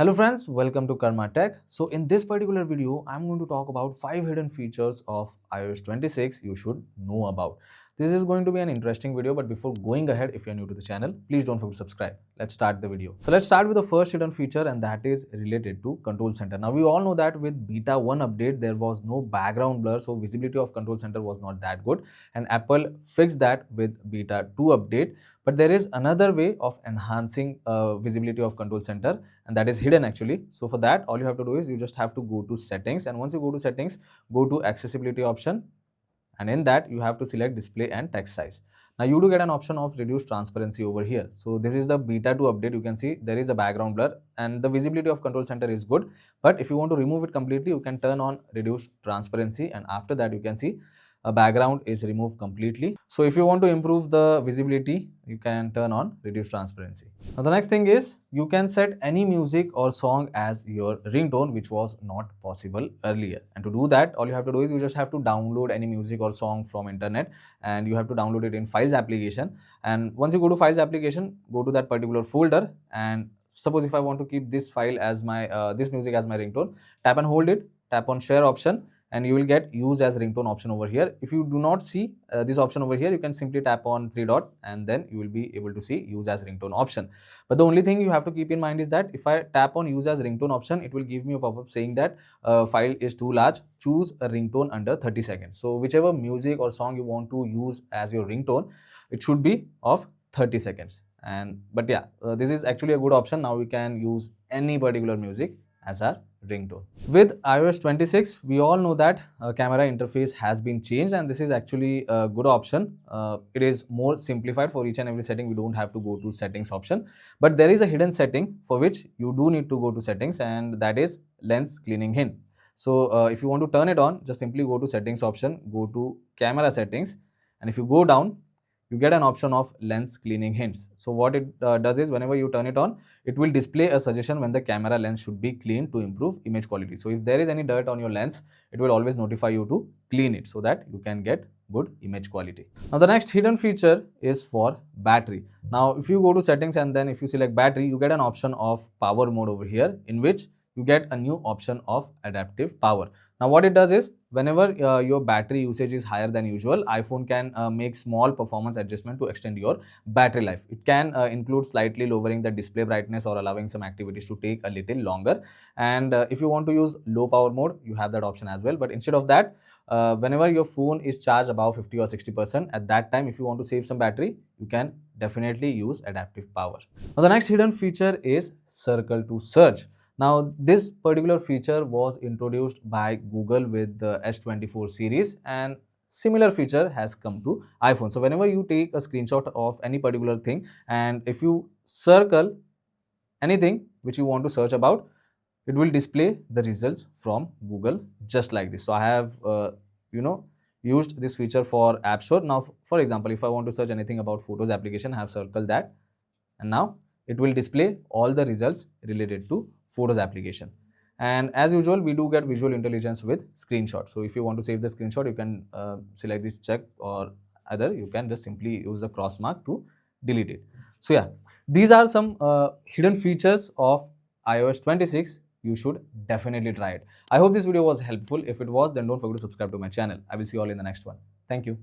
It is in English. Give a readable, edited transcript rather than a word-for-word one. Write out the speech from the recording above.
Hello friends, welcome to karmatech. So in this particular video, I'm going to talk about 5 hidden features of iOS 26 you should know about. This is going to be an interesting video, but before going ahead, if you're new to the channel, please don't forget to subscribe. Let's start the video. So let's start with the first hidden feature, and that is related to control center. Now we all know that with beta 1 update, there was no background blur, so visibility of control center was not that good, and Apple fixed that with beta 2 update. But there is another way of enhancing visibility of control center, and that is hidden actually. So for that, all you have to do is you just have to go to settings, and once you go to settings, go to accessibility option, and in that you have to select display and text size. Now you do get an option of reduce transparency over here. So this is the beta 2 update. You can see there is a background blur and the visibility of control center is good, but if you want to remove it completely, you can turn on reduce transparency, and after that you can see a background is removed completely. So if you want to improve the visibility, you can turn on reduce transparency. Now the next thing is you can set any music or song as your ringtone, which was not possible earlier. And to do that, all you have to do is you just have to download any music or song from internet, and you have to download it in files application. And once you go to files application, go to that particular folder, and suppose if I want to keep this file as my this music as my ringtone, tap and hold it, tap on share option, and you will get use as ringtone option over here. If you do not see this option over here, you can simply tap on three dot, and then you will be able to see use as ringtone option. But the only thing you have to keep in mind is that if I tap on use as ringtone option, it will give me a pop-up saying that file is too large, choose a ringtone under 30 seconds. So whichever music or song you want to use as your ringtone, it should be of 30 seconds. But yeah, this is actually a good option. Now we can use any particular music as our ringtone. With iOS 26, we all know that camera interface has been changed, and this is actually a good option. It is more simplified. For each and every setting, we don't have to go to settings option, but there is a hidden setting for which you do need to go to settings, and that is lens cleaning hint. So if you want to turn it on, just simply go to settings option, go to camera settings, and if you go down, you get an option of lens cleaning hints. So what it does is whenever you turn it on, it will display a suggestion when the camera lens should be cleaned to improve image quality. So if there is any dirt on your lens, it will always notify you to clean it so that you can get good image quality. Now the next hidden feature is for battery. Now if you go to settings and then if you select battery, you get an option of power mode over here, in which you get a new option of adaptive power. Now what it does is whenever your battery usage is higher than usual, iPhone can make small performance adjustment to extend your battery life. It can include slightly lowering the display brightness or allowing some activities to take a little longer. And if you want to use low power mode, you have that option as well. But instead of that, whenever your phone is charged above 50 or 60%, at that time, if you want to save some battery, you can definitely use adaptive power. Now the next hidden feature is circle to search. Now, this particular feature was introduced by Google with the S24 series, and similar feature has come to iPhone. So, whenever you take a screenshot of any particular thing, and if you circle anything which you want to search about, it will display the results from Google just like this. So, I have, used this feature for App Store. Now, for example, if I want to search anything about Photos application, I have circled that, and now it will display all the results related to Photos application. And as usual, we do get visual intelligence with screenshot. So if you want to save the screenshot, you can select this check, or either you can just simply use the cross mark to delete it. So yeah, these are some hidden features of iOS 26. You should definitely try it. I hope this video was helpful. If it was, then don't forget to subscribe to my channel. I will see you all in the next one. Thank you.